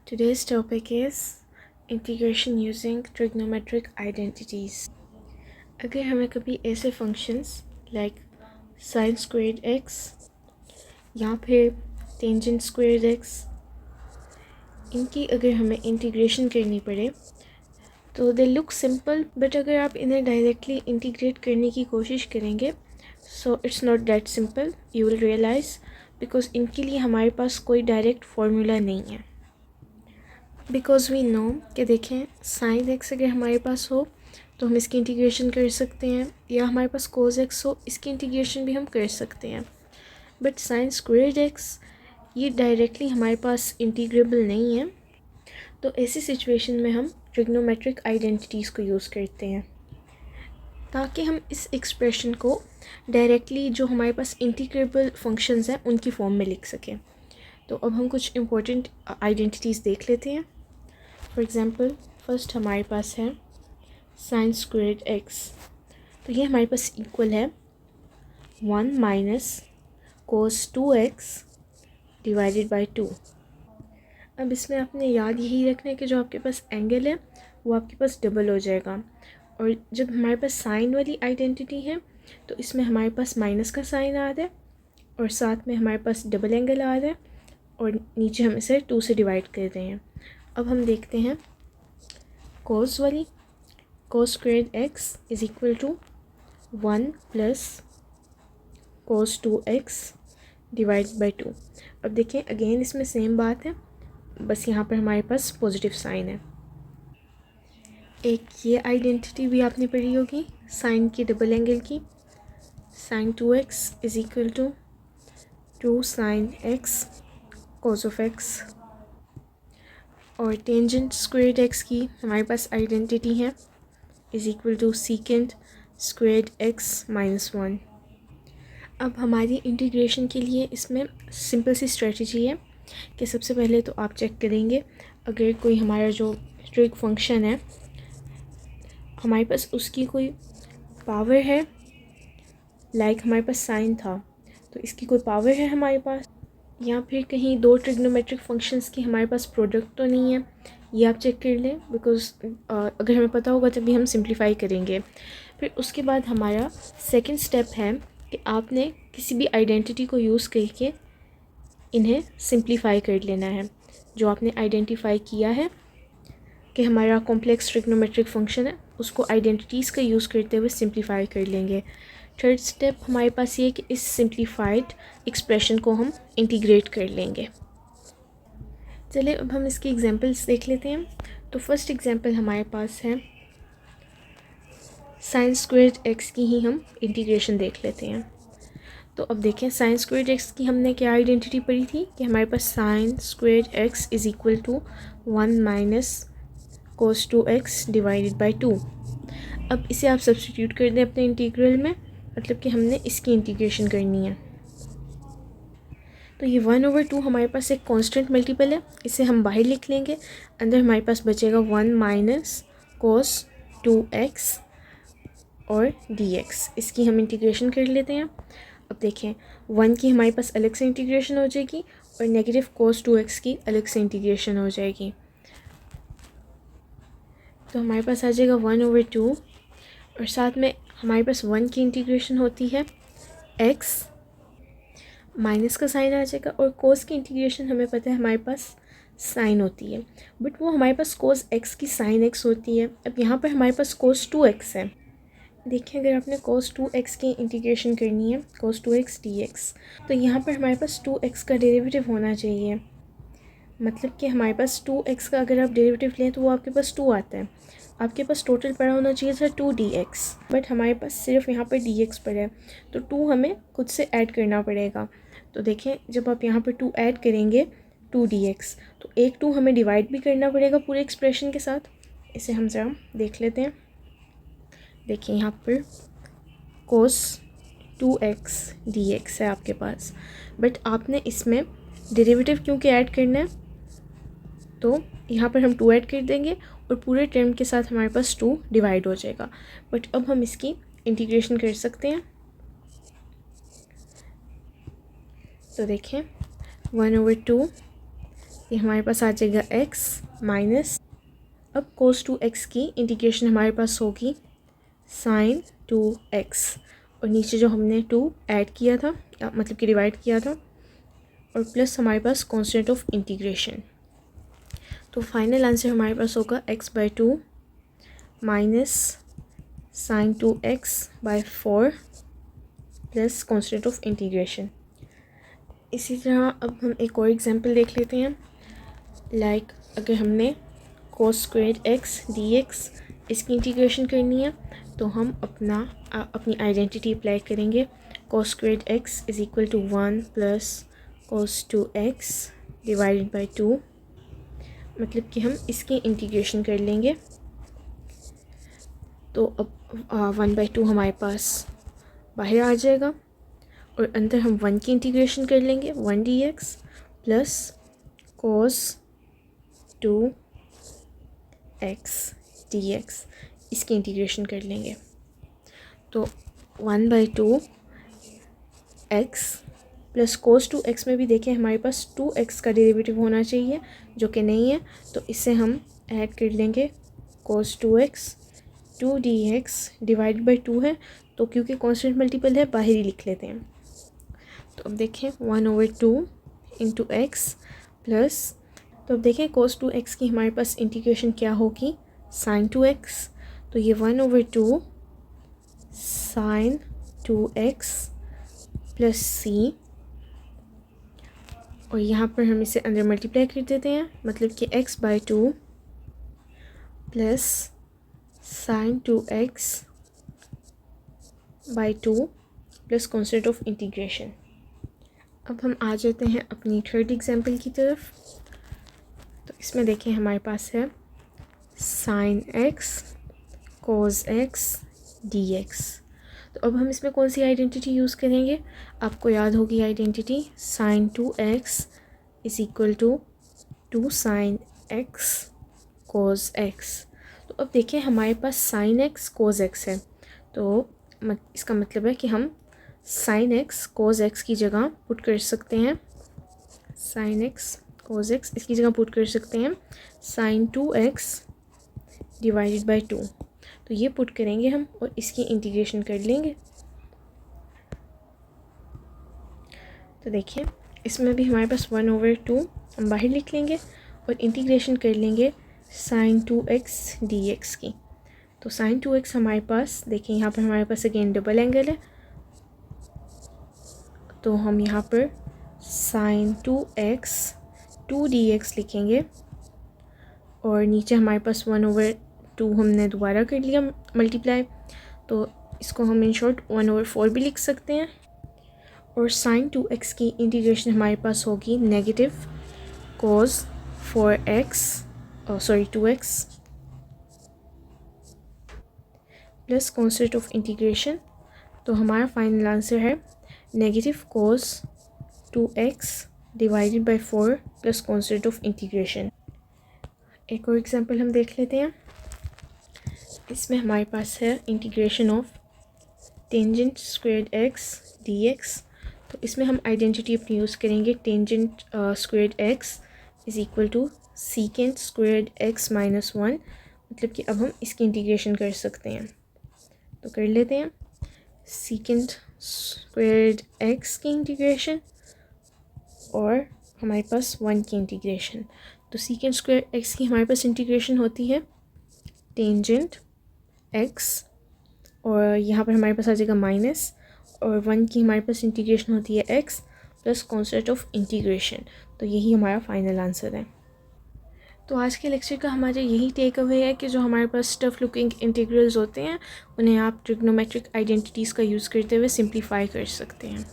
Today's topic is integration using trigonometric identities. अगर हमें कभी ऐसे functions like sine squared x या फिर टेंजेंट स्क्वेयर्ड एक्स इनकी अगर हमें इंटीग्रेशन करनी पड़े तो दे लुक सिंपल, बट अगर आप इन्हें डायरेक्टली इंटीग्रेट करने की कोशिश करेंगे so it's not that simple, you will realise, because इनके लिए हमारे पास कोई डायरेक्ट फार्मूला नहीं है। बिकॉज वी नो कि देखें साइन एक्स अगर हमारे पास हो तो हम इसकी इंटीग्रेशन कर सकते हैं, या हमारे पास कोस एक्स हो इसकी इंटीग्रेशन भी हम कर सकते हैं। बट साइन स्क्वेयर्ड एक्स ये डायरेक्टली हमारे पास इंटीग्रेबल नहीं है, तो ऐसी सिचुएशन में हम ट्रिग्नोमेट्रिक आइडेंटिटीज़ को यूज़ करते हैं ताकि हम इस एक्सप्रेशन को डायरेक्टली जो हमारे पास इंटीग्रेबल फंक्शंस हैं उनकी फॉर्म में लिख सकें। तो अब हम कुछ इंपॉर्टेंट आइडेंटिटीज़ देख लेते हैं। फॉर एग्ज़ाम्पल फर्स्ट हमारे पास है साइन स्क्वेयर्ड एक्स, तो ये हमारे पास इक्वल है 1 minus cos 2x divided by 2। अब इसमें आपने याद यही रखना है कि जो आपके पास एंगल है वो आपके पास डबल हो जाएगा, और जब हमारे पास साइन वाली आइडेंटिटी है तो इसमें हमारे पास माइनस का साइन आ रहा है और साथ में हमारे पास डबल एंगल आ रहा है और नीचे हम इसे 2 से डिवाइड कर रहे हैं। अब हम देखते हैं कोस वाली, cos squared x is equal to 1 plus cos 2x divide by 2। अब देखें अगेन इसमें सेम बात है, बस यहाँ पर हमारे पास पॉजिटिव साइन है। एक ये आइडेंटिटी भी आपने पढ़ी होगी साइन की डबल एंगल की, sine 2x is equal to 2 sine x cos of x। और टेंजेंट स्क्वेयर्ड एक्स की हमारे पास आइडेंटिटी है is equal to secant squared x minus 1। अब हमारी इंटीग्रेशन के लिए इसमें सिंपल सी स्ट्रेटजी है कि सबसे पहले तो आप चेक करेंगे अगर कोई हमारा जो ट्रिग फंक्शन है हमारे पास उसकी कोई पावर है, लाइक हमारे पास साइन था तो इसकी कोई पावर है हमारे पास, या फिर कहीं दो ट्रिग्नोमेट्रिक फंक्शंस की हमारे पास प्रोडक्ट तो नहीं है, ये आप चेक कर लें। बिकॉज अगर हमें पता होगा तभी हम सिंप्लीफाई करेंगे। फिर उसके बाद हमारा सेकंड स्टेप है कि आपने किसी भी आइडेंटिटी को यूज़ करके इन्हें सिंप्लीफाई कर लेना है। जो आपने आइडेंटिफाई किया है कि हमारा कॉम्प्लेक्स ट्रिग्नोमेट्रिक फंक्शन है उसको आइडेंटिटीज़ का यूज़ करते हुए सिंप्लीफाई कर लेंगे। थर्ड स्टेप हमारे पास ये है कि इस सिंप्लीफाइड एक्सप्रेशन को हम इंटीग्रेट कर लेंगे। चलिए अब हम इसकी एग्जांपल्स देख लेते हैं। तो फर्स्ट एग्जांपल हमारे पास है साइन स्क्वेयर्ड एक्स की ही हम इंटीग्रेशन देख लेते हैं। तो अब देखें साइन स्क्वेयर्ड एक्स की हमने क्या आइडेंटिटी पढ़ी थी कि हमारे पास sine squared x is equal to 1 minus cos 2x divided by 2। अब इसे आप सब्स्टिट्यूट कर दें अपने इंटीग्रल में, मतलब कि हमने इसकी इंटीग्रेशन करनी है। तो ये 1/2 हमारे पास एक कांस्टेंट मल्टीपल है, इसे हम बाहर लिख लेंगे। अंदर हमारे पास बचेगा 1 माइनस कोस 2x और dx। इसकी हम इंटीग्रेशन कर लेते हैं। अब देखें 1 की हमारे पास अलग से इंटीग्रेशन हो जाएगी और नेगेटिव कोस 2x की अलग से इंटीग्रेशन हो जाएगी। तो हमारे पास आ जाएगा 1/2 और साथ में हमारे पास 1 की इंटीग्रेशन होती है x, माइनस का साइन आ जाएगा, और कोस की इंटीग्रेशन हमें पता है हमारे पास साइन होती है, बट वो हमारे पास कोस x की साइन x होती है। अब यहाँ पर हमारे पास कोस 2x है। देखिए अगर आपने कोस 2x की इंटीग्रेशन करनी है कोस 2x dx, तो यहाँ पर हमारे पास 2x का डेरिवेटिव होना चाहिए। मतलब कि हमारे पास 2x का अगर आप डेरिवेटिव लें तो वो आपके पास 2 आता है। आपके पास टोटल पड़ा होना चाहिए था 2dx, बट हमारे पास सिर्फ यहाँ पर dx पड़ा है, तो 2 हमें खुद से ऐड करना पड़ेगा। तो देखें जब आप यहाँ पर 2 ऐड करेंगे 2dx, तो एक 2 हमें डिवाइड भी करना पड़ेगा पूरे एक्सप्रेशन के साथ। इसे हम ज़रा देख लेते हैं। देखिए यहाँ पर कोस 2x dx है आपके पास, बट आपने इसमें डेरिवेटिव क्योंकि ऐड करना है, तो यहाँ पर हम 2 ऐड कर देंगे और पूरे टर्म के साथ हमारे पास 2 डिवाइड हो जाएगा। बट अब हम इसकी इंटीग्रेशन कर सकते हैं। तो देखें 1/2 ये हमारे पास आ जाएगा x माइनस, अब cos 2x की इंटीग्रेशन हमारे पास होगी sin 2x, और नीचे जो हमने 2 ऐड किया था मतलब कि डिवाइड किया था, और प्लस हमारे पास कांस्टेंट ऑफ इंटीग्रेशन। तो फाइनल आंसर हमारे पास होगा x/2 minus sin 2x/4 plus constant of integration. इसी तरह अब हम एक और एग्जांपल देख लेते हैं। लाइक अगर हमने cos स्क्वायर्ड x dx इसकी इंटीग्रेशन करनी है, तो हम अपनी आइडेंटिटी अप्लाई करेंगे। cos squared x is equal to 1 plus cos 2x divided by 2, मतलब कि हम इसकी इंटीग्रेशन कर लेंगे। तो अब 1/2 हमारे पास बाहर आ जाएगा, और अंदर हम 1 की इंटीग्रेशन कर लेंगे, 1 dx plus cos 2x dx इसकी इंटीग्रेशन कर लेंगे। तो 1/2 x प्लस cos 2x में भी देखें हमारे पास 2x का डेरिवेटिव होना चाहिए, जो कि नहीं है, तो इससे हम ऐड कर लेंगे cos 2x 2 dx divide by 2 है, तो क्योंकि कांस्टेंट मल्टीपल है बाहर ही लिख लेते हैं। तो अब देखें 1/2 इंटू एक्स प्लस, तो अब देखें cos 2x की हमारे पास इंटीग्रेशन क्या होगी sin 2x, तो ये 1/2 sin 2x प्लस c, और यहाँ पर हम इसे अंदर मल्टीप्लाई कर देते हैं, मतलब कि x/2 plus sin 2x/2 plus constant of integration. अब हम आ जाते हैं अपनी थर्ड एग्जांपल की तरफ। तो इसमें देखें हमारे पास है sin x cos x dx। तो अब हम इसमें कौन सी आइडेंटिटी यूज़ करेंगे? आपको याद होगी identity sin 2x is equal to 2 sin x cos x। तो अब देखें हमारे पास sin x cos x है, तो इसका मतलब है कि हम sin x cos x की जगह पुट कर सकते हैं, sin x cos x इसकी जगह पुट कर सकते हैं sin 2x डिवाइडेड बाई 2। तो ये पुट करेंगे हम और इसकी इंटीग्रेशन कर लेंगे। तो देखिए इसमें भी हमारे पास 1/2 हम बाहर लिख लेंगे और इंटीग्रेशन कर लेंगे sin 2x dx की। तो sin 2x हमारे पास देखिए यहाँ पर हमारे पास अगेन डबल एंगल है, तो हम यहाँ पर sin 2x 2 dx लिखेंगे, और नीचे हमारे पास 1/2 हमने दोबारा कर लिया मल्टीप्लाई, तो इसको हम इन शॉर्ट 1/4 भी लिख सकते हैं। और sin 2x की इंटीग्रेशन हमारे पास होगी negative cos 2x plus constant of integration. तो हमारा फाइनल आंसर है negative cos 2x divided by 4 plus constant of integration. एक और एग्जांपल हम देख लेते हैं। इसमें हमारे पास है integration of tangent squared x dx। तो इसमें हम आइडेंटिटी अपनी यूज़ करेंगे tangent squared x is equal to secant squared x minus 1, मतलब कि अब हम इसकी इंटीग्रेशन कर सकते हैं। तो कर लेते हैं सीकेंट स्क्वायर्ड x की इंटीग्रेशन और हमारे पास 1 की इंटीग्रेशन। तो सीकेंट स्क्वायर x की हमारे पास इंटीग्रेशन होती है टेंजेंट x, और यहाँ पर हमारे पास आ जाएगा माइनस, और 1 की हमारे पास इंटीग्रेशन होती है x plus constant of integration. तो यही हमारा फाइनल आंसर है। तो आज के लेक्चर का हमारा यही टेक अवे है कि जो हमारे पास टफ लुकिंग इंटीग्रल्स होते हैं उन्हें आप ट्रिग्नोमेट्रिक आइडेंटिटीज़ का यूज़ करते हुए सिंप्लीफाई कर सकते हैं।